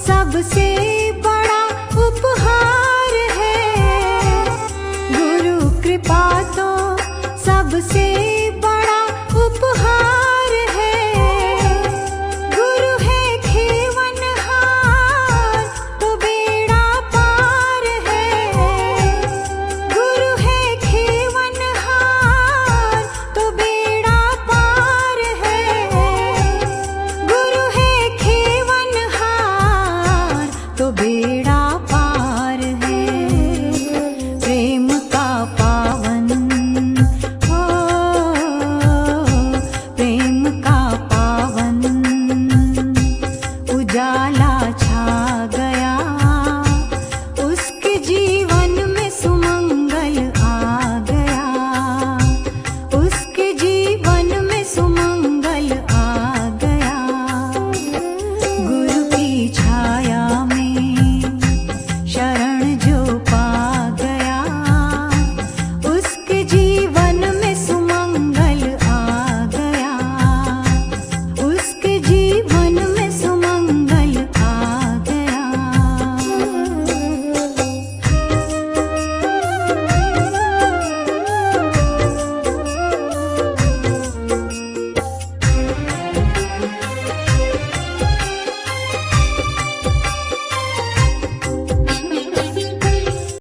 सबसे बड़ा उपहार है। गुरु कृपा तो सबसे बड़ा उपहार है। गुरु है खेवनहार तो बेड़ा पार है। गुरु है खेवनहार तो बेड़ा पार है। गुरु है खेवनहार तो बेड़ा पार है। प्रेम का पावन हो, प्रेम का पावन उजाला